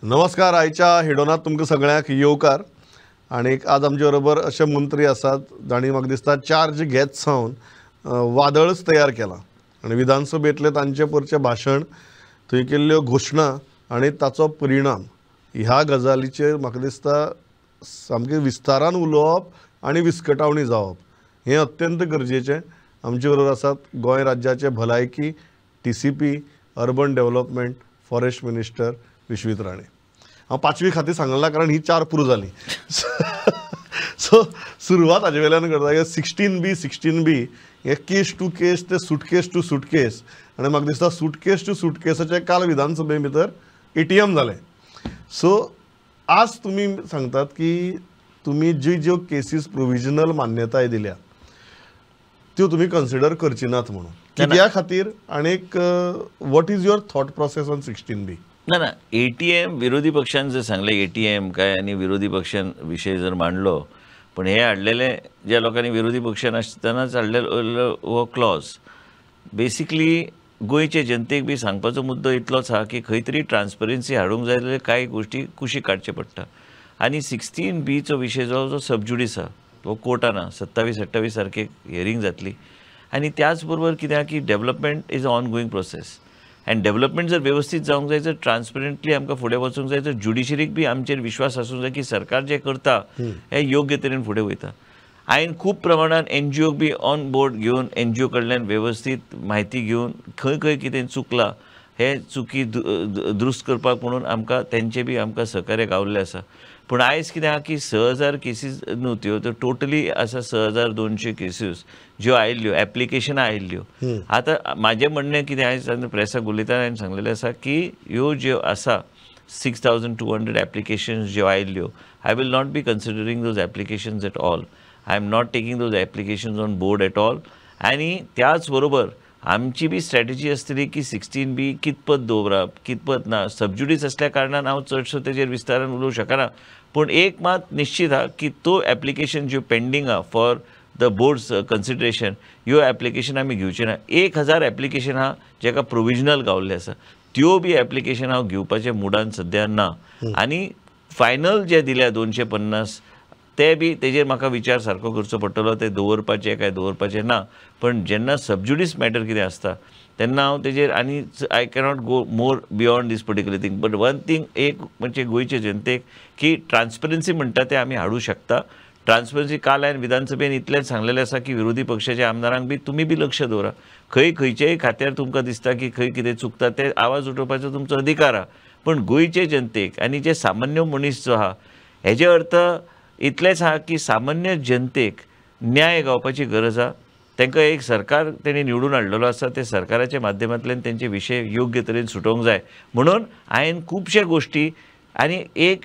नमस्कार. आयच्या हिडोनात तुमकां सगळ्यांक येवकार. आणि आज आमचे बरोबर असे मंत्री आसात जाणी म्हाका दिसता चार्ज घेत सावन वादळच तयार केला आणि विधानसभेतले तांचे परचे भाशण, थंय केल्ल्यो घोशणा आणि ताचो परिणाम ह्या गजालीचेर म्हाका दिसता सामकें विस्तारान उलोवप आणि विस्कटावणी जावप हें अत्यंत गरजेचें. आमचे बरोबर आसात गोंय राज्याचे भलायकी, TCP, urban development, forest minister Vishwajit Rane. हांव पांचवी खातीर सांगलां कारण ही 4 पुरो जाली. सो सुरवात हाजे वेल्यान करता की 16B हे केस टू केस ते सुटकेस टू सुटकेस आनी म्हाका दिसता सुटकेस टू सुटकेसाचे काल विधानसभे भितर ATM जालें. सो आज तुमी सांगतात की तुमी ज्यो केसीस प्रोविजनल मान्यताय दिल्या त्यो तुमी कन्सिडर करची नात म्हणून कित्या खातीर आनीक what is your thought process on 16B? ना ATM विरोधी पक्षांनी जर सांगले ATM काय आणि विरोधी पक्षांविषयी जर मांडलो, पण हे हाडलेले ज्या लोकांनी विरोधी पक्षान आसतनाच हाडलेलो हो क्लॉज बेसिकली गोंयचे जनतेक बी सांगपाचो मुद्दो इतलोच आहा की खंय तरी ट्रान्सपरन्सी हाडूंक जाय जाल्यार कांय गोश्टी कुशीक काडचे पडटा. आनी 16B चो विशय जो सबज्युडीस आहा तो कोर्टान 27-28 तारखेक हियरींग जातली. आनी त्याच बरोबर कित्याक की development is a on going process end development जर व्यवस्थित जावंक जाय तर ट्रान्सपरंटली आमकां फुडें वचूंक जाय तर ज्युडिशरीक बी आमचेर विश्वास आसूंक जाय की सरकार जे करता हे योग्य तरेन फुडें वयता. हांवें खूब प्रमाणात NGOक बी ऑन बोर्ड घेवन NGO कडल्यान व्यवस्थित म्हायती घेवन खंय खंय कितें चुकलां हे चुकी दुरुस्त करपाक म्हणून आमकां तेंचे बी आमकां सहकार्य गावल्लें आसा. पूण आयज कितें आहा की 6000 केसीस न्हू त्यो तर टोटली आसा 6200 केसीस ज्यो आयिल्ल्यो एप्लिकेशनां आयिल्ल्यो. आतां म्हाजें म्हणणें कितें आयज प्रेसाक उलयतना हांवें सांगलेलें आसा की ह्यो ज्यो आसा 6200 एप्लिकेशन्स ज्यो आयिल्ल्यो I will not be considering those applications at all. I am not taking those applications on board at all. आनी त्याच बरोबर आमची बी स्ट्रॅटेजी आसतली की 16B कितपत दवरप कितपत ना. सबज्युडीस आसल्या कारणान हांव चडसो तेजेर विस्तारान उलोवंक शकना. पूण एक मात निश्चित आहा की तो एप्लिकेशन ज्यो पेंडींग आहा फॉर द बोर्ड्स कन्सिडरेशन ह्यो एप्लिकेशन आमी घेवचे ना. 1000 एप्लिकेशन आहा जेका प्रोविजनल गावल्ले आसा त्यो बी एप्लिकेशन हांव घेवपाचे मुडान सद्या ना. आनी फायनल जे दिल्या 250 ते बी तेजेर म्हाका विचार सारको करचो पडटलो. ते दवरपाचे काय दवरपाचे ना. पण जेन्ना सबज्युडीस मॅटर कितें आसता तेन्ना हांव तेजेर आनी I cannot go more beyond this particular thing. But one thing एक म्हणजे गोंयचे जनतेक की ट्रान्सपरन्सी म्हणटा ते आमी हाडूं शकता. ट्रान्सपरन्सी काल हांवें विधानसभेन इतलेंच सांगलेलें आसा की विरोधी पक्षाच्या आमदारांक बी तुमी बी लक्ष दवरा. खंयचेय खात्यार तुमकां दिसता की खंय कितें चुकता ते आवाज उठोवपाचो तुमचो अधिकार आहा. पण गोंयचे जनतेक आनी जे सामान्य मनीस जो आहा हेजे अर्थ इतलेंच आहा की सामान्य जनतेक न्याय गावपाची गरज आहा. तांकां एक सरकार तेणी निवडून हाडलेलो आसा. ते सरकाराच्या माध्यमांतल्यान तेंचे विशय योग्य तरेन सुटोवंक जाय. म्हणून हांवें खुबशे गोश्टी आनी एक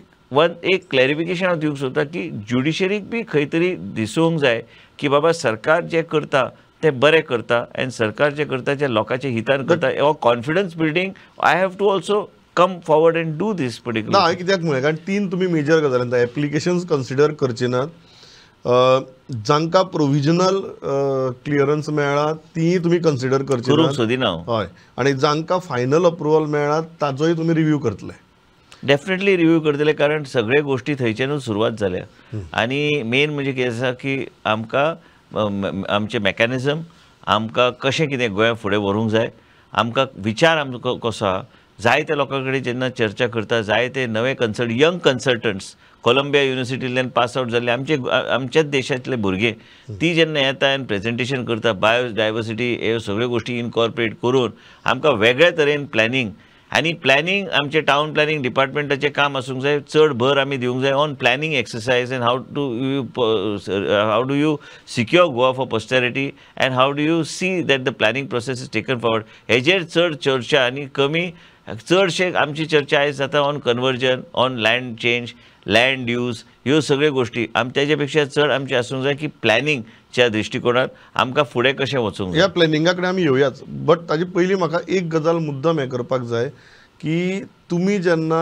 क्लॅरिफिकेशन हांव दिवंक सोदता की ज्युडिशरीक बी खंय तरी दिसूंक जाय की बाबा सरकार जे करता ते बरें करता आनी सरकार जे करता ते लोकांच्या हितान करता. हो confidence building I have to also come forward and do this particular. ना कित्याक म्हळ्यार कारण 3 तुमी मेजर गजाली एप्लिकेशन्स कन्सिडर करचे नात. जांकां प्रोविजनल क्लियरन्स मेळ्ळा ती तुमी कन्सिडर करचे करूंक सोदिना. हय. आनी जांकां फायनल अप्रुवल मेळ्ळा ताचोय तुमी रिव्यू करतले. डेफिनेटली रिव्यू करतले कारण सगळे गोष्टी थंयच्यानूच सुरवात जाल्या. आनी मेन म्हणजे कितें आसा की आमकां आमचे मॅकॅनिझम आमकां कशें कितें गोंया फुडें व्हरूंक जाय. आमकां विचार आमचो कसो आहा. जायते लोकां कडेन जेन्ना चर्चा करता जायते नवे यंग कन्सल्टंट्स कोलंबिया युनिवर्सिटींतल्यान पास आउट जाल्ले आमच्याच देशांतले भुरगे ती जेन्ना येता आनी प्रेझेंटेशन करता बायोडायवर्सिटी ह्यो सगळ्यो गोश्टी इनकॉर्पोरेट करून आमकां वेगळ्या तरेन प्लॅनिंग आमचे टावन प्लॅनिंग डिपार्टमेंटाचें काम आसूंक जाय. चड भर आमी दिवंक जाय on planning exercise and how do you secure Goa for posterity and how do you see that the planning process is taken forward. हेजेर चड चर्चा आनी कमी चडशे आमची चर्चा आयज जाता on conversion on land change land use ह्यो सगळ्यो गोश्टी तेजे पेक्षा चड आमची आसूंक जाय की प्लॅनिंगच्या दृश्टिकोनात आमकां फुडें कशें वचूंक जाय. ह्या प्लॅनिंगा कडेन आमी येवयाच. बट ताजे पयलीं म्हाका एक गजाल मुद्दम हें करपाक जाय की तुमी जेन्ना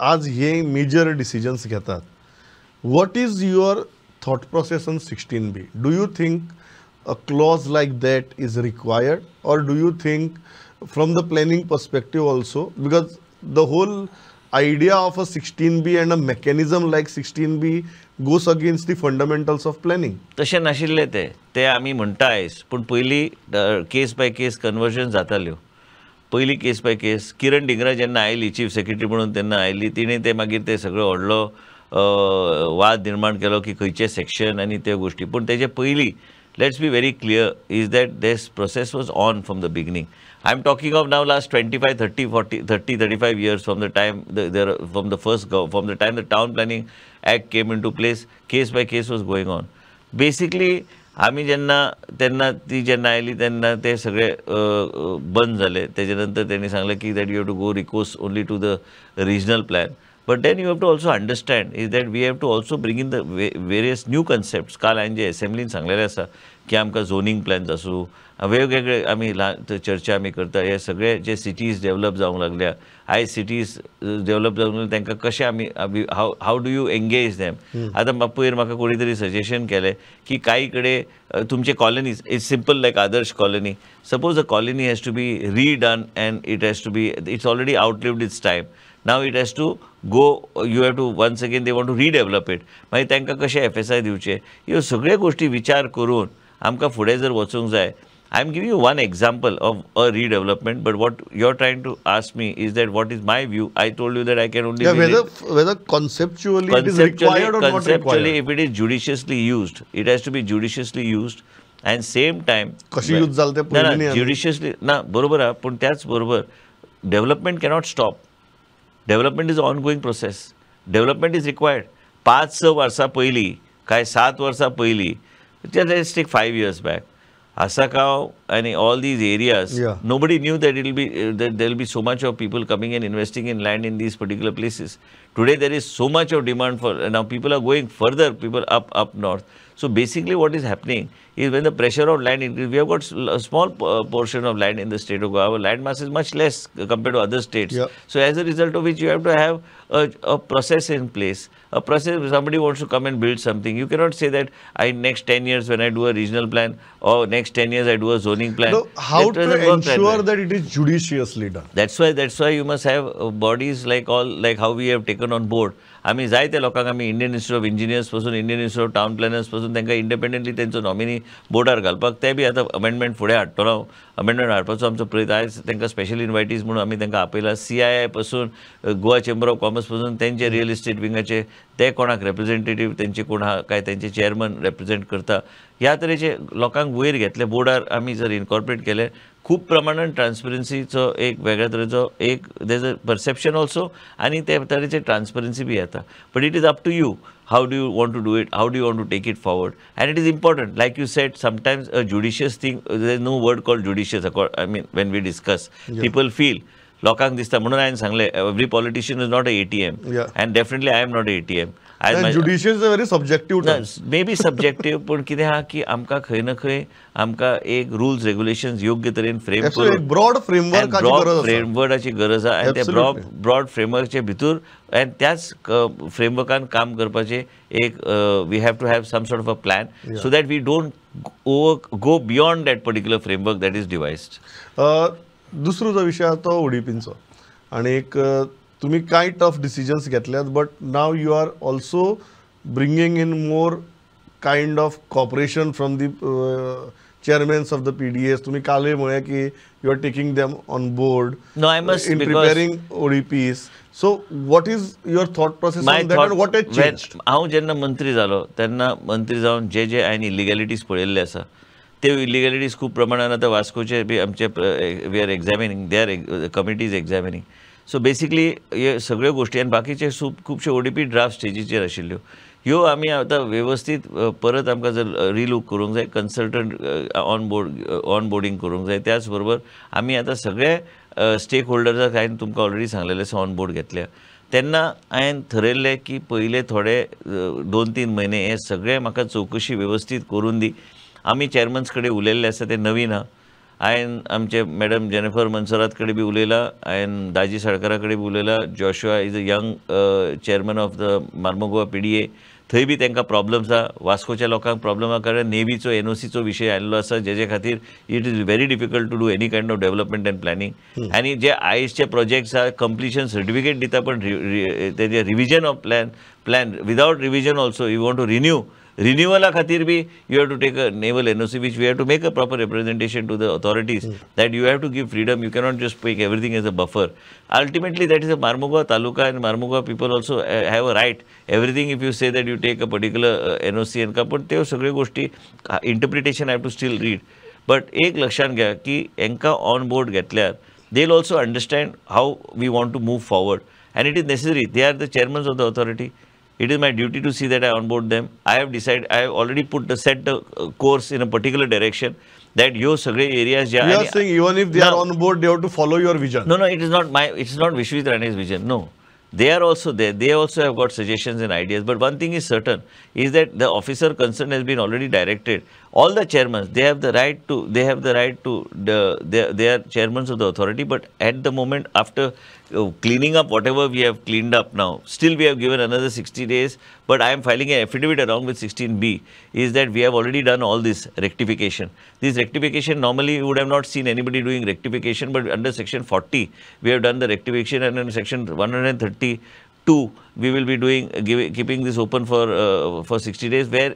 आज हे मेजर डिसिजन्स घेतात what is your thought process on 16B? Do you think a clause like that is required, or do you think from the planning perspective also, because the whole idea of a 16B and a mechanism like 16B goes against the fundamentals of planning. तशें नाशिल्लें ते आमी म्हणटा आयज, पूण पयलीं case by case conversion जाताल्यो. पयलीं केस बाय केस किरण डिंगरा जेन्ना आयली चीफ सेक्रेटरी म्हणून तेन्ना आयली, तिणें ते मागीर ते सगळो व्हडलो वाद निर्माण केलो की खंयचे सेक्शन आनी त्यो गोश्टी. पूण तेजे पयलीं let's be very clear is that this process was on from the beginning. I'm talking of now last 25, 30, 40, 30, 35 years from the time from the time the Town Planning Act came into place, case by case was going on. Basically, आमी तेन्ना ती जेन्ना oily तेन्ना ते सगळे बंद जाले. तेजे नंतर तेणी सांगलें की that you have to go recourse only to the regional plan. But then you have to also understand is that we have to also bring in the various new concepts. काल हांवें जे असेंब्लीन सांगलेलें आसा की आमकां झोनींग प्लॅन्स आसूं, वेगवेगळे आमी चर्चा आमी करता, हे सगळे जे सिटीज डेवलप जावंक लागल्या, आयज सिटीज डेवलप जावंक लागल्या तांकां कशें आमी how do you engage them. आतां पयर म्हाका कोणी तरी सजेशन केलें की काही कडेन तुमचे colonies it's simple like Adarsh colony. Suppose a colony has to be redone and it has to be it's already outlived its time. Now it has to go, you have to once again they want to redevelop it. मागीर तांकां कशें FSI दिवचे, ह्यो सगळ्यो गोश्टी विचार करून आमकां फुडें जर वचूंक जाय. I am giving you one example of a redevelopment, but what you're trying to ask me is that what is my view. I told you that I can only whether conceptually it is required or not required. Conceptually, if it is judiciously used, it has to be judiciously used. And same time कशी use जाल ते पयलीं न्ही judiciously ना बरोबर आहा, पूण त्याच बरोबर development cannot stop. Development is an ongoing process. Development is required. 5-6 वर्सां पयलीं काय 7 वर्सां पयलीं, let's take 5 years back, Asakav and all these areas, nobody knew that that there will be so much of people coming and investing in land in these particular places. Today there is so much of demand for, now people are going further, people up north. So basically what is happening is when the pressure of land increases, we have got a small portion of land in the state of Goa. Our land mass is much less compared to other states. So as a result of which you have to have a process in place. A process, if somebody wants to come and build something, you cannot say that next 10 years when I do a regional plan or next 10 years I do a zoning plan. No, how to ensure that it is judiciously done? That's why you must have bodies like how we have taken on board. आम्ही जायते लोकांक आम्ही Indian institute of engineers पासून Indian institute of town planners पासून तांकां independently तेंचो nominee बोर्डार घालपाक ते बी आतां अमेंडमेंट फुडें हाडटलो. अमेंडमेंट हाडपाचो आमचो प्रयत्न आयज तांकां स्पेशल इन्वायटीज म्हणून आमी तांकां आपयला. CII पासून गोवा चेंबर ऑफ कॉमर्स पासून तेंचे रियल इस्टेट विंगाचे ते कोणाक रिप्रेझेंटेटीव तेंचे कोण आहा काय तेंचे चेअरमन रिप्रेझेंट करता, ह्या तरेचे लोकांक वयर घेतले बोर्डार आमी जर इनकॉर्पोरेट केले. खूब प्रमाणान ट्रान्सपरन्सीचो एक वेगळ्या तरेचो एक देज अ परसेप्शन ऑल्सो आनी ते तरेचे ट्रान्सपरन्सी बी येता. But it is up to you. How do you want to do it? How do you want to take it forward? And it is important. Like you said, sometimes a judicious thing, there is no word called judicious. I mean, when we discuss, people feel, लोकांक दिसता म्हणून हांवें सांगलें, every politician is not a ATM. And definitely I am not a ATM. And judicious is a very subjective term. Maybe subjective, पण कितें आहा की आमकां खंय ना खंय आमकां एक रुल्स रेग्युलेशन्स योग्य तरेन फ्रेम करून एक ब्रॉड फ्रेमवर्काची गरज आहा. आनी ते ब्रॉड फ्रेमवर्कचे भितर आनी त्याच फ्रेमवर्कान काम करपाचे एक we have to have some sort of a plan so that we don't go beyond that particular framework that is devised. दुसरो जो विशय आसा तो उडिपींचो आनी एक तुम्ही काय टफ डिसिजन्स घेतल्यात, but now you are also bringing in more kind of cooperation from the chairmans of the PDAs. तुम्ही कालय म्हळें की you are taking them on board in preparing ODPs. So what is your thought process on that and what has changed? हांव जेन्ना मंत्री जालो तेन्ना मंत्री जावन जे हांवें इलिगॅलिटीज पळयल्ले आसा ते इलिगॅलिटीज खूब प्रमाणान आतां वास्कोचे बी आमचे we are examining, they are committees examining. So basically हे सगळ्यो गोश्टी आनी बाकीचे खुबशे ODP ड्राफ्ट स्टेजीचेर आशिल्ल्यो, ह्यो आमी आतां वेवस्थीत परत आमकां जर रिलूक करूंक जाय, कन्सल्टंट ऑन बोर्डिंग करूंक जाय. त्याच बरोबर आमी आतां सगळे स्टेक होल्डर्साक हांवें तुमकां ऑलरेडी सांगलेलें आसा ऑन बोर्ड घेतल्या. तेन्ना हांवें थरयल्लें की पयले थोडे 2-3 म्हयने हे सगळे म्हाका चवकशी वेवस्थीत करून दी. आमी चेअरमन्स कडेन उलयल्ले आसा ते नवीन आहा. हांवें आमचे मॅडम जेनिफर मनसरात कडेन बी उलयला, हांवें दाजी सळकारा कडेन बी उलयला. Joshua is a young chairman of the Mormugao PDA. थंय बी तांकां प्रॉब्लम्स आहा. वास्कोच्या लोकांक प्रॉब्लम आहा कारण नेवीचो NOCचो विशय आयिल्लो आसा, जेजे खातीर it is very difficult to do any kind of development and planning. आनी जे आयजचे प्रोजेक्ट्स आहा कंप्लिशन सर्टिफिकेट दिता, पण तेजे revision of plan without revision also you want to रिन्युअला खातीर बी you have to take a naval NOC, which we have to make a proper representation to the authorities that you have to give freedom. You cannot just make everything as a buffer. Ultimately, that is a Marmugao Taluka, and Marmugao people also have a right. Everything, if you say that you take a particular NOC and come, but ते सगळे गोष्टी interpretation I have to still read. But एक लक्षात घ्या की Enka on board घेतल्यार they'll also understand how we want to move forward, and it is necessary. They are the chairmen of the authority. It is my duty to see that I onboard them. I have decided, I have already set the course in a particular direction that yo sagre areas. You are saying even if they are on board, they have to follow your vision. No, it is not it's not Vishwajit Rane's vision. No. They are also there. They also have got suggestions and ideas. But one thing is certain, is that the officer concerned has been already directed. All the chairmen, they have the right to, they are chairmen of the authority. But at the moment, after cleaning up whatever we have cleaned up now, still we have given another 60 days. But I am filing an affidavit along with 16B, is that we have already done all this rectification. This rectification, normally you would have not seen anybody doing rectification, but under section 40, we have done the rectification, and in section 132, we will be doing keeping this open for 60 days, where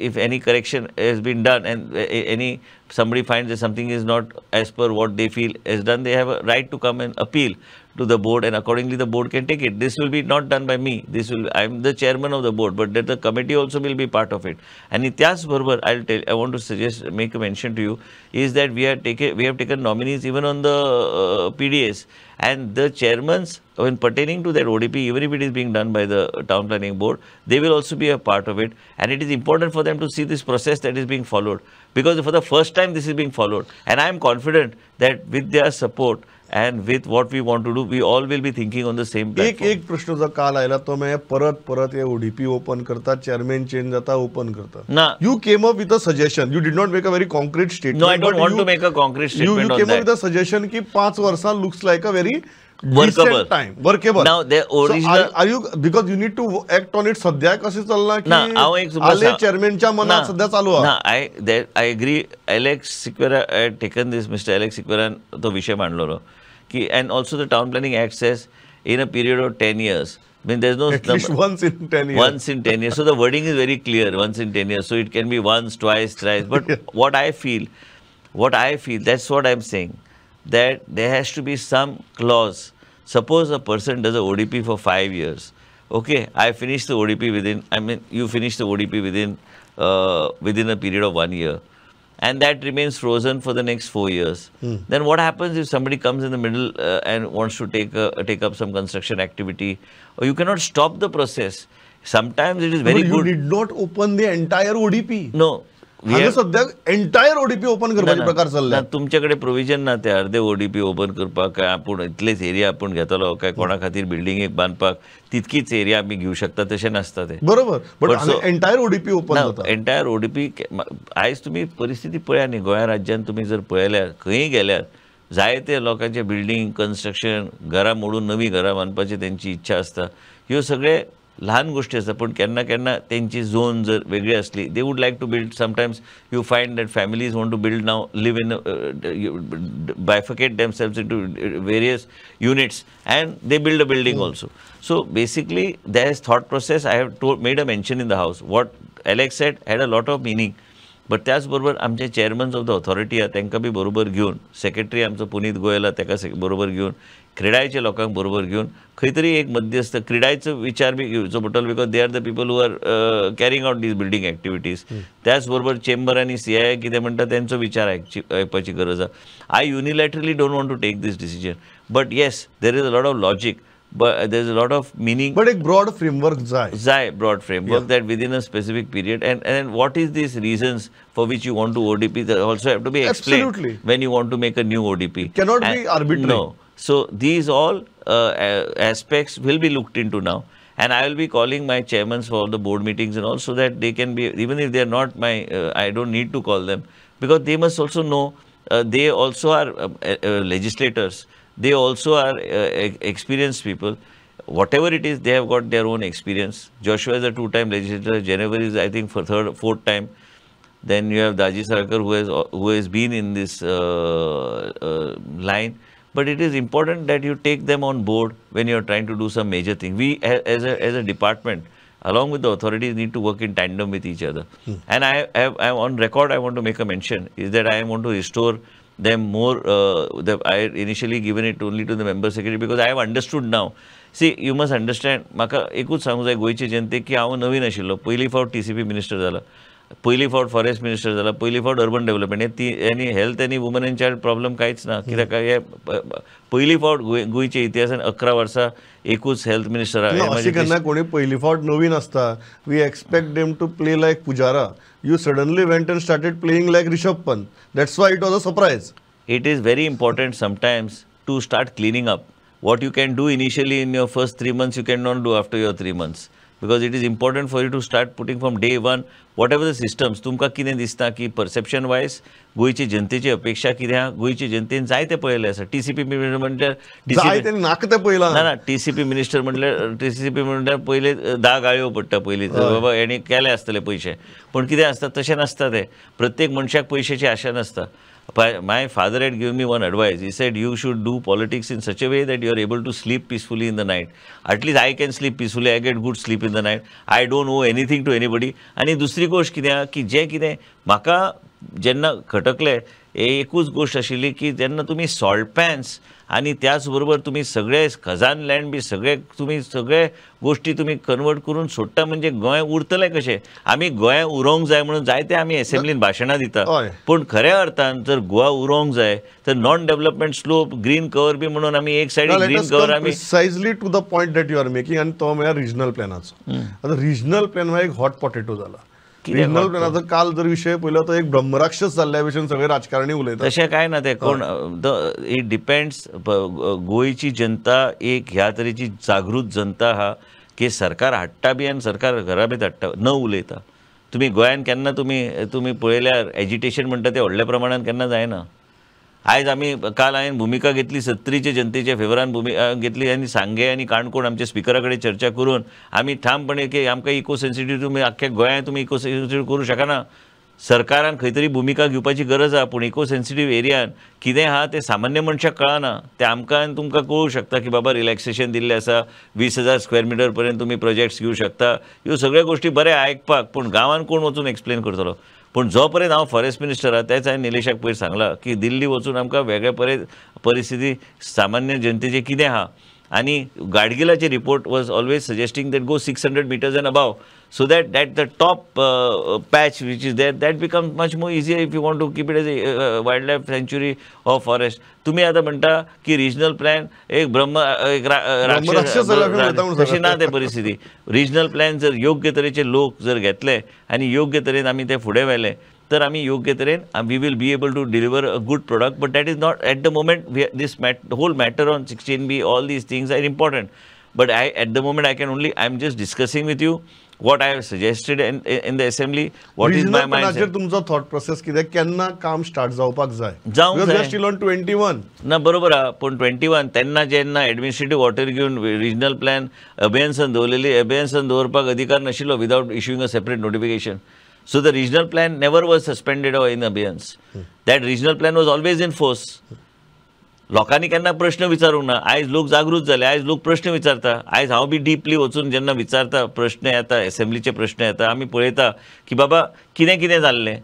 if any correction has been done and somebody finds that something is not as per what they feel is done, they have a right to come and appeal to the board, and accordingly the board can take it. This will be not done by me. I am the chairman of the board, but that the committee also will be part of it. And Ityas Barbar, I want to make a mention to you, is that we have taken nominees even on the PDAs, and the chairmans, when pertaining to that ODP, even if it is being done by the town planning board, they will also be a part of it. And it is important for them to see this process that is being followed, because for the first time this is being followed. And I am confident that with their support and with what we want to do, we all will be thinking on the same platform. एक प्रश्न जो काल आयला तो मैं परत ये ODP open करता, चेयरमैन चेंज जाता, ओपन करता. ना. You came up with a suggestion. You did not make a very concrete statement. No, I don't want to make a concrete statement on that. You came up with a suggestion कि 5 वर्षा looks like a very workable time. Workable. Now the original. So are you, because you need to act on it सध्या कशी चालला की ना, आले चेयरमॅनच्या मनात सध्या चालू आहे. ना, I agree. Alex Sikora had taken this, Mr. Alex Sikora तो विषय मांडलो कि, and also the town planning act says in a period of 10 years. I mean, there's no at least once in 10 years. Once in 10 years. So the wording is very clear, once in 10 years. So it can be once, twice, thrice. But what I feel, that's what I'm saying, that there has to be some clause. Suppose a person does a ODP for 5 years. Okay, I finished the ODP you finish the ODP within a period of 1 year. And that remains frozen for the next 4 years. Then what happens if somebody comes in the middle and wants to take up some construction activity? Or you cannot stop the process. Sometimes it is very good. You did not open the entire ODP. No. सध्या entire ODP open करपाचे प्रकार चालले. तुमच्याकडे provision ना ते अर्धे ODP open करपाक, काय आपण इतलेच एरिया आपण घेतलो, काय कोणा खातीर बिल्डिंग एक बांधपाक तितकीच एरिया आम्ही घेऊ शकता, तशें नसता ते. बरोबर. बट एंटायर ODP ओपन जाता. एंटायर ODP आयज तुम्ही परिस्थिती पळया न्ही, गोंया राज्यात तुम्ही जर पळयल्यार, खंयी गेल्यार जायते लोकांचे बिल्डिंग कन्स्ट्रक्शन, घरां मोडून नवी घरां बांधपाची त्यांची इच्छा असता. ह्यो सगळे लहान गोष्टी असतात, पण केन्ना केन्ना त्यांची झोन जर वेगळी असली, they would like to build. Sometimes you find that families want to build now, live in, bifurcate themselves into various units, and they build a building also. So basically there is thought process. I have made a mention in the house. What Alex said had a lot of meaning. But त्याचबरोबर आमचे चेअरमन्स of the authority आहा तांकां बी बरोबर घेवन, secretary आमचो पुनीत गोयल आहा ताका बरोबर घेवन, क्रीडायच्या लोकांक बरोबर घेवन खंय तरी एक मध्यस्थ क्रीडायचो विचार बी घेवचो पडटलो, because they are the people who are carrying out these building activities. त्याचबरोबर चेंबर आनी CII कितें म्हणटा तेंचो विचार आयकपाची गरज आहा. I unilaterally don't want to take this decision, but yes there is a lot of logic. But there is a lot of meaning. But a broad framework broad framework that within a specific period, and what is these reasons for which you want to ODP that also have to be explained. Absolutely. When you want to make a new ODP. It cannot be arbitrary. No. So these all aspects will be looked into now, and I will be calling my chairmans for all the board meetings and all, so that they can be, even if they are not my, I don't need to call them, because they must also know, they also are legislators. They also are experienced people. whatever it is, they have got their own experience. Joshua is a 2-time legislator. Jennifer is, I think, for 4th time. Then you have Daji Sarkar, who has been in this line. But it is important that you take them on board when you are trying to do some major thing. We, as a department, along with the authorities, need to work in tandem with each other. And I on record, I want to make a mention, is that I want to restore them more. I initially given it only to the member secretary, because I have understood now. See, you must understand, म्हाका एकूच सांगूंक जाय गोंयचे जनतेक की हांव नवीन आशिल्लो, पयली फावट TCP मिनिस्टर जाला, पयली फावट फॉरेस्ट मिनिस्टर जाला, पयली फावट अर्बन डेव्हलपमेंट, आनी हेल्थ आनी वुमन एंड चायल्ड प्रॉब्लेम कांयच ना, कित्याक हे पयली फावट गोंयच्या इतिहासान 11 वर्सां एकूच हेल्थ मिनिस्टर अशें केन्ना कोणी पयली फावट नवीन आसता, we expect them to play like Pujara. You suddenly went and started playing like Rishabh Pant. That's why it was a surprise. It is very important sometimes to start cleaning up. What you can do initially in your first 3 months, you cannot do after your 3 months. Because it is important for you to start putting from day one, whatever the systems, तुमकां कितें दिसता की perception wise गोंयचे जनतेची अपेक्षा कितें आहा, गोंयचे जनतेन जायते पळयलें आसा. TCP मिनिस्टर म्हणल्यार TCP मिनिस्टर म्हणल्यार पयले 10 गाळयो पडटा पयलीं, बाबा हेणी केले आसतले पयशे. पण कितें आसता, तशें नासता तें. प्रत्येक मनशाक पयशाची आशा नासता. My father had given me one advice. He said, you should do politics in such a way that you are able to sleep peacefully in the night. At least I can sleep peacefully. I get good sleep in the night. I don't owe anything to anybody. आणि दुसरी गोष्ट कितें आहा की जें कितें म्हाका जेन्ना खटकलें, एकूच गोष्ट आशिल्ली की जेन्ना तुमी सॉल्ट पॅन्स आणि त्याच बरोबर तुम्ही सगळे खजान लँड बी सगळे गोष्टी तुम्ही कन्वर्ट करून सोडटा, म्हणजे गोंय उरतलें कशें? आमी गोंय उरोंक जाय म्हणून जायते आमी असेंब्लीन भाशणां दिता, पूण खऱ्या अर्थान जर गोवा उरोंक जाय तर non development slope, green cover बी म्हणून आमी एक सायडीक ग्रीन कवर आमी precisely to the point that you are making, आनी तो म्हळ्यार रिजनल प्लॅनाचो. आता रिजनल प्लॅन हो एक हॉट पोटेटो जाला. रिजनल प्लॅनाचो काल जर विशय पळयलो तो एक ब्रह्मराक्षस जाल्ल्या भशेन सगळे राजकारणी उलयतात. तशें कांय ना, ते कोण इट डिपेंड्स. गोंयची जनता एक ह्या तरेची जागृत जनता आहा की सरकार हाडटा बी आनी सरकार घरा बी धाडटा न उलयता. तुमी गोंयान केन्ना तुमी पळयल्यार एजिटेशन म्हणटा तें व्हडल्या प्रमाणान केन्ना जायना. आयज आमी काल हांवें भुमिका घेतली 70चे जनतेच्या फेवरान भुमिका घेतली आनी सांगे आनी काणकोण आमच्या स्पिकरा कडेन चर्चा करून आमी ठामपणे की आमकां इको सेन्सिटिव्ह तुमी आख्ख्या गोंयांत तुमी इको सेन्सिटिव्ह करूं शकना. सरकारान खंय तरी भुमिका घेवपाची गरज आहा, पूण इको सेन्सिटिव्ह एरियान कितें आहा तें सामान्य मनशाक कळना. तें आमकां आनी तुमकां कळूं शकता की बाबा रिलॅक्सेशन दिल्लें आसा, 20,000 स्क्वेअर मिटर पर्यंत तुमी प्रोजेक्ट्स घेवं शकता. ह्यो सगळ्यो गोश्टी बरें आयकपाक, पूण गांवांत कोण वचून एक्सप्लेन करतलो? पूण जो पर्यंत हांव फॉरेस्ट मिनिस्टर आहा तेच हांवें निलेशाक पयर सांगलां की दिल्ली वचून आमकां वेगळे परिस्थिती सामान्य जनतेचें कितें आहा. आणि गाडगिलाचे report was always suggesting that go 600 meters and above, so that the top patch which is there, that becomes much more easier if you want to keep it as a wildlife sanctuary or forest. तुम्ही आता म्हणता की regional plan एक राक्षस तशी ना ते परिस्थिती. रिजनल प्लॅन जर योग्य तरेचे लोक जर घेतले आणि योग्य तरेन आमी ते फुडें व्हेले तर आमी योग्य तरेन we will be able to deliver a good product. But that is not at the moment. This whole matter on 16B, all these things are important. But at the moment I'm just discussing with you what I have suggested in the assembly. What is my mindset? तुमचा thought process कितें, केन्ना काम start जावपाक जाय? Steel on 21 ना, बरोबर आहा. पूण 21 तेन्ना जेन्ना एडमिनिस्ट्रेटिव्ह ऑर्डर घेवन रिजनल प्लॅन अभेन्सान दवरलेली, अभेन्सान दवरपाक अधिकार नाशिल्लो without issuing a separate notification. So the regional plan never was suspended or in abeyance. That regional plan was always in force. लोकांनी केन्ना प्रश्न विचारूंक ना. आयज लोक जागृत जाले, आयज लोक प्रश्न विचारता. आयज हांव बी डीपली वचून जेन्ना विचारता, प्रश्न येता, एसेंब्लीचे प्रश्न येता, आमी पळयता की बाबा कितें कितें जाल्लें,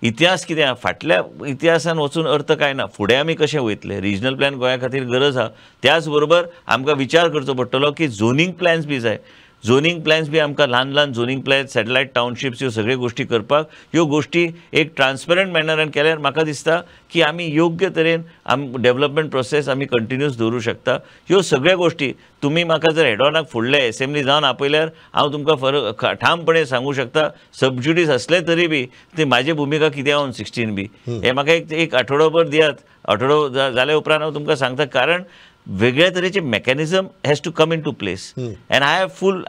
इतिहास कितें आहा, फाटल्या इतिहासान वचून अर्थ काय ना, फुडें आमी कशें वयतले. रिजनल प्लॅन गोंया खातीर गरज आहा. त्याच बरोबर आमकां विचार करचो पडटलो की झोनींग प्लॅन्स बी जाय. झोनींग प्लॅन्स बी आमकां ल्हान झोनींग प्लॅन्स, सॅटेलायट टावनशिप्स, ह्यो सगळ्यो गोश्टी करपाक, ह्यो गोश्टी एक ट्रान्सपरंट मॅनरान केल्यार म्हाका दिसता की आमी योग्य तरेन डेव्हलपमेंट प्रोसेस आमी कंटिन्यूस दवरूं शकता. ह्यो सगळ्यो गोश्टी तुमी म्हाका जर हेड ऑनाक फुडले एसेंब्ली जावन आपयल्यार हांव तुमकां ठामपणे सांगूं शकता. सबज्युडीस असले तरी बी ती म्हाजी भुमिका कितें ऑन 16B हें म्हाका एक आठवडोभर दियात. आठवडो जाल्या उपरांत हांव तुमकां सांगता. कारण वेगळ्या तरेचे mechanism has to come into place. And I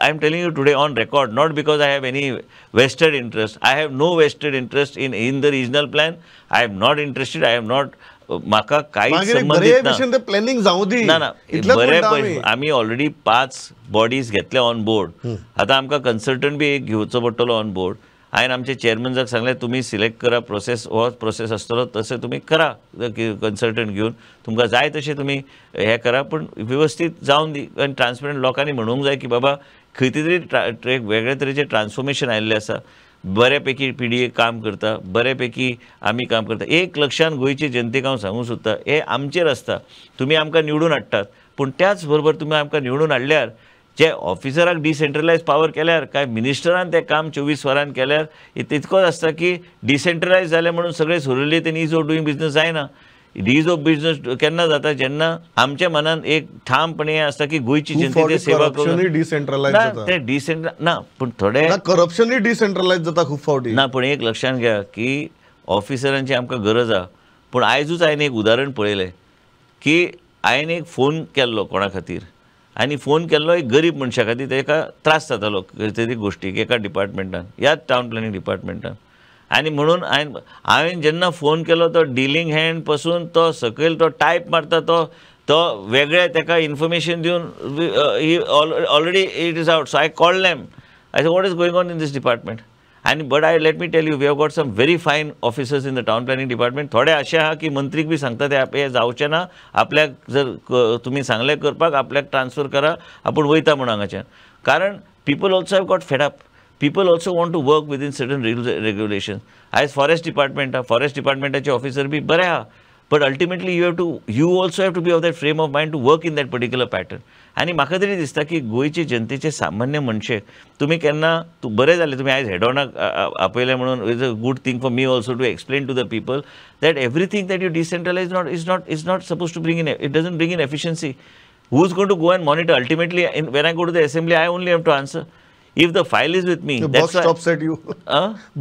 am telling you today on record, not because I have any vested interest. I have no vested interest in the regional plan. I am not interested. I am not म्हाका काहीच मागीर एक संबंदीत बरे ना. भशेन ते planning जावं दी ना इतलेंच बरे म्हणटा आमी. आमी ऑलरेडी 5 बॉडीज घेतले ऑन बोर्ड. आतां आमकां कन्सल्टंट बी एक घेवचो पडटलो ऑन बोर्ड. हांवें आमच्या चेअरमॅनाक सांगलें तुमी सिलेक्ट करा प्रोसेस, हो प्रोसेस आसतलो तसो तुमी करा कन्सल्टंट घेवन तुमकां जाय तशें तुमी हें करा, पूण वेवस्थीत जावन दी. आनी ट्रान्सपरंट लोकांनी म्हणूंक जाय की बाबा खंय तरी एक वेगळे तरेचें ट्रान्सफॉर्मेशन आयिल्लें आसा, बऱ्यापैकी PDA काम करता, बऱ्यापैकी आमी काम करता. एक लक्षान गोंयचे जनतेक हांव सांगूंक सोदता, हे आमचेर आसता. तुमी आमकां निवडून हाडटात, पूण त्याच बरोबर तुमी आमकां निवडून हाडल्यार जे ऑफिसराक डिसेंट्रलायज पावर केल्यार काय मिनिस्टरान तें काम 24 वरान केल्यार तितकोच आसता की डिसेंट्रलायज जालें म्हणून सगळे सुरळीत तें ईज ऑफ डुईंग बिझनस जायना. ईज ऑफ बिझनस केन्ना जाता जेन्ना आमच्या मनान एक ठामपणे आसता की गोंयची जनतेची सेवा करून डिसेंट्रलायज ना जाता. ते डिसेंट्रल ना, पूण थोडे करप्शनूय डिसेंट्रलायज जाता खूब फावटी. ना, पूण एक लक्षात घ्या की ऑफिसरांची आमकां गरज आहा. पूण आयजूच हांवें एक उदाहरण पळयलें की हांवें एक फोन केल्लो कोणा खातीर, आनी फोन केल्लो एक गरीब मनशा खातीर, ताका त्रास जातालो तरी गोश्टीक एका डिपार्टमेंटान, ह्याच टावन प्लॅनिंग डिपार्टमेंटान. आनी म्हणून हांवें जेन्ना फोन केलो तो डिलींग हँड पासून तो सकयल तो टायप मारता तो वेगळे ताका इन्फॉर्मेशन दिवन already it is out. So I called them, I said what is going on in this department. आनी but let me tell you, we have got some very fine officers in the town planning department. थोडे असे आहा की मंत्रीक बी सांगता ते हे जावचें ना, आपल्याक जर तुमी सांगलें करपाक आपल्याक ट्रान्सफर करा, आपूण वयता म्हणून हांगाच्यान. कारण people also have got fed up. People also want to work within certain rules regulation. आयज फॉरेस्ट डिपार्टमेंटाचे ऑफिसर बी बरे आहा, but ultimately you also have to be of that frame of mind to work in that particular pattern. आनी म्हाका तरी दिसता की गोंयचे जनतेचे सामान्य मनशे तुमी केन्ना बरें जालें तुमी आयज हेड ऑनाक आपयलें म्हणून is a good thing for me also to explain to the people that everything that you decentralise is not suppose to bring in, it doesn't bring in efficiency. Who is going to go and monitor? Ultimately, when I go to the assembly, I only have to answer. If the file is with me, The that's buck stops at you.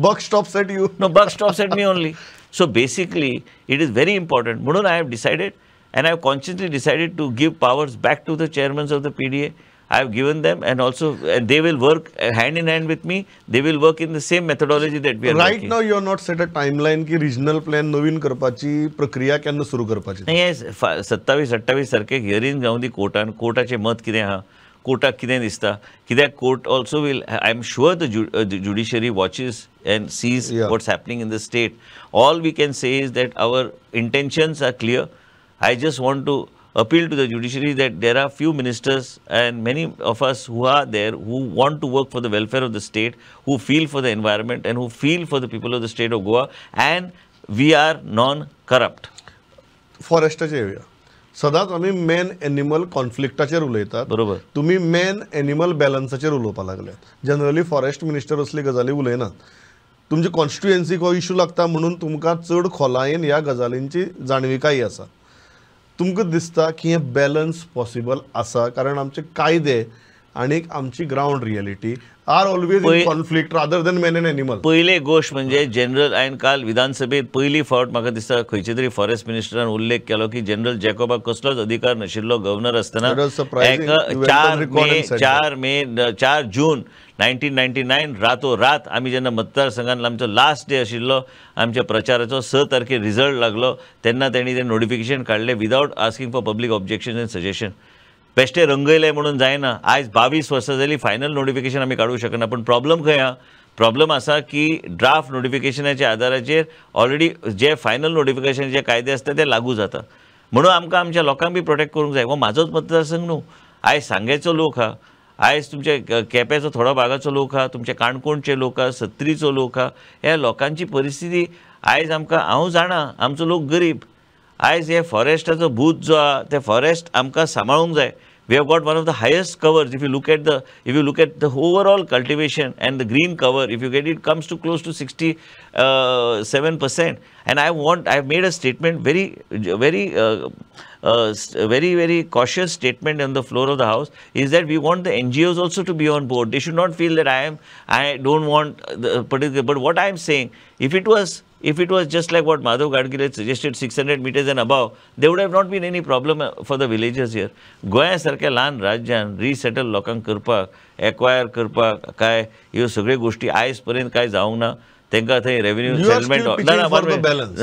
Buck stops at you. No, buck stops at me only. So basically, it is very important. Munun, I have decided, and I have consciously decided to give powers back to the chairmen of the PDA. I have given them, and also and they will work hand in hand with me. They will work in the same methodology that we are Right working. now, you are not set a timeline की regional plan नवीन करपाची प्रक्रिया केन्ना सुरू करपाची. नाही, हे 27-28 तारखेक hearing जावन दी कोर्टान. कोर्टाचें मत कितें आहा, कोर्टाक कितें दिसता, कित्याक court also will, I am sure the judiciary watches and sees what's happening in the state. All we can say is that our intentions are clear. I just want to appeal to the judiciary that there are few ministers and many of us who are there who want to work for the welfare of the state, who feel for the environment and who feel for the people of the state of Goa, and we are non-corrupt. फॉरेस्टाचेर येवया. सदांच आमी man animal कॉन्फ्लिक्टाचेर उलयतात. बरोबर. तुमी man animal बॅलन्साचेर उलोवपाक लागल्यात. Generally forest minister असली गजाली उलयनात. तुमच्या कॉन्स्टिट्युएन्सीक हो इशू लागता म्हणून तुमकां चड खोलायेन ह्या गजालींची जाणविकाय आसा. तुमकां दिसता की हें बॅलन्स पॉसिबल आसा, कारण आमचे कायदे आनीक आमची ground reality are always in conflict rather than man and animal. पयले गोश्ट म्हणजे जनरल, हांवें काल विधानसभेत पयली फावट म्हाका दिसता खंयचे तरी फॉरेस्ट मिनिस्टरान उल्लेख केलो की जनरल जॅकोबाक कसलोच अधिकार नाशिल्लो गव्हर्नर आसतना 4 जून 1999 रातोरात आमी जेन्ना मतदारसंघान आमचो लास्ट डे आशिल्लो आमच्या प्रचाराचो 6 तारखेर रिजल्ट लागलो तेन्ना तेणी तें नोटिफिकेशन काडलें without asking for public objection end suggestion. बेश्टे रंगयले म्हणून जायना. आयज 22 वर्सां जाली, फायनल नोटिफिकेशन आमी काडूंक शकना. पूण प्रॉब्लम खंय आहा? प्रॉब्लम आसा की ड्राफ्ट नोटिफिकेशनाच्या आदाराचेर ऑलरेडी जे फायनल नोटिफिकेशन जे कायदे आसता ते लागू जाता. म्हणून आमकां आमच्या लोकांक बी प्रोटेक्ट करूंक जाय. हो म्हाजोच मतदारसंघ न्हू. आयज सांगेचो लोक आहा, आयज तुमचे केप्याचो थोडो भागाचो लोक आहा, तुमचे काणकोणचे लोक आहा, सत्रीचो लोक आहा. ह्या लोकांची परिस्थिती आयज आमकां, हांव जाणा आमचो लोक गरीब. आयज हे फॉरेस्टाचो भूत जो आहा ते फॉरेस्ट आमकां सांबाळूंक जाय. We have got one of the highest covers. If you look at the overall cultivation and the green cover, if you get it, comes to close to 67%. And I have made a statement, very cautious statement on the floor of the house, is that we want the NGOs also to be on board. They should not feel that I don't want the particular. But what I am saying, if it was just like what Madhav Gadgil had suggested, 600 meters and above, there would have not been any problem for the villagers here. गोंया सारख्या ल्हान राज्यान resettle लोकांक करपाक, acquire करपाक काय ह्यो सगळ्यो गोष्टी आयज पर्यंत काय जावंक ना. तांकां थंय revenue You are settlement still pitching for the balance.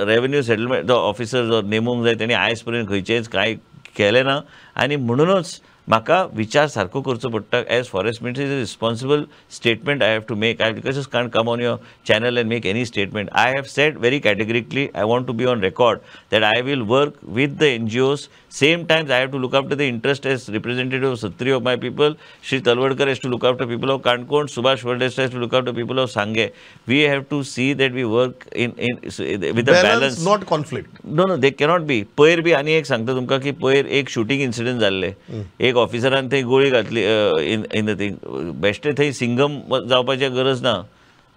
Revenue settlement officer नेमूंक जाय तेणी आयज पर्यंत खंयचेच कांय केलें ना आनी म्हणूनच म्हाका विचार सारको करचो पडटा as forest minister is a responsible statement I have to make I because can't come on your channel and make any statement I have said very categorically I want to be on record that I will work with the NGOs same times I have to look after the interest as representative of Sattri of my people. Shri Talwardkar has to look after people of Kankon. Subhash Valdesta has to look after people of Sange. We have to see that we work with a balance. Not conflict. No, they cannot be. पयर बी आनी एक सांगता तुमकां की पयर एक shooting incident जाल्ले एक ऑफिसरान थंय गोळी घातली इन द थिंग बेश्टे थंय सिंगम जावपाची गरज ना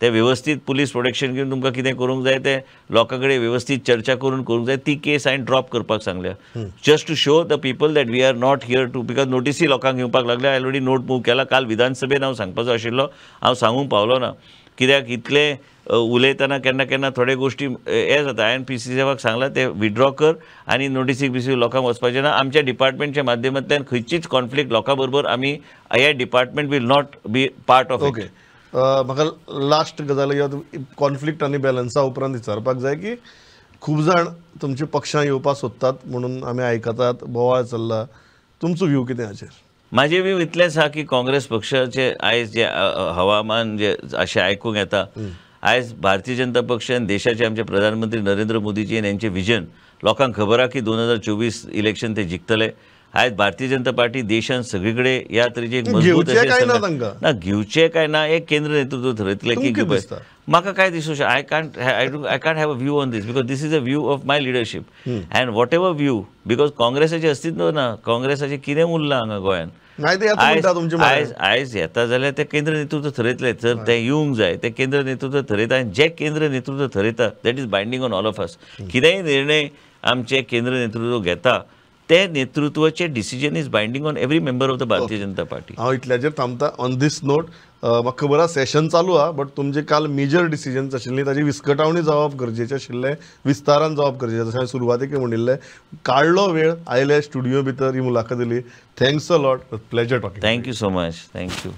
ते वेवस्थीत पुलीस प्रोटेक्शन घेवन तुमकां कितें करूंक जाय ते लोकां कडेन वेवस्थीत चर्चा करून करूंक जाय ती केस हांवें ड्रॉप करपाक सांगल्या just to show the people that we are not here to because नोटीसी लोकांक घेवपाक लागल्या हांवें ऑलरेडी नोट मूव केला काल विधानसभेन हांव सांगपाचो आशिल्लो हांव सांगूंक पावलो ना कित्याक इतले उलयतना केन्ना केन्ना थोडे गोश्टी हे जाता हांवें PCCवाक सांगलां ते विड्रॉ कर आनी नोटीसीक बिसी लोकांक वचपाचें ना आमच्या डिपार्टमेंटच्या माध्यमांतल्यान खंयचीच कॉन्फ्लिक्ट लोकां बरोबर आमी हे department will not be part of okay म्हाका लास्ट गजाल कॉन्फ्लिक्ट आनी बॅलन्सा उपरांत विचारपाक जाय की खूब जाण तुमच्या पक्षां येवपाक सोदतात म्हणून आमी आयकतात बोवाळ चल्ला तुमचो व्ह्यू कितें हाचेर म्हाजें व्ह्यू इतलेंच आहा की काँग्रेस पक्षाचे आयज जे हवामान जे अशें आयकूंक येता आयज भारतीय जनता पक्षान देशाचे आमचे प्रधानमंत्री नरेंद्र मोदीजी हेंचें विजन लोकांक खबर आहा की 2024 इलेक्शन ते जिखतले आयज भारतीय जनता पार्टी देशान सगळी कडेन ह्या तरेची एक मजबूत ना घेवचे काय ना एक केंद्र नेतृत्व थरयतले की म्हाका काय दिसूं I can't have a view on this because this is a view of my leadership and whatever view because काँग्रेसाचें अस्तित्व ना काँग्रेसाचें कितें उरलां हांगा गोंयांत आयज येता जाल्यार ते केंद्र नेतृत्व थरयतले जर ते येवंक जाय ते केंद्र नेतृत्व थरयता आनी जे केंद्र नेतृत्व थरयता that is binding on all of us कितेंय निर्णय आमचे केंद्र नेतृत्व घेता ते नेतृत्वाचे decision is binding on every member of the Bharatiya Janata party हांव इतल्याचेर थांबता ऑन दीस नोट म्हाका खबर आहा सेशन चालू आहा बट तुमचे काल मेजर डिसिजन्स आशिल्लीं ताची विस्कटावणी जावप गरजेचें आशिल्लें विस्तारान जावप गरजेचें जशें हांवें सुरवातेक म्हणिल्लें काडलो वेळ आयले स्टुडियो भितर ही मुलाखत दिली thanks a lot pleasure talking thank you so much thank you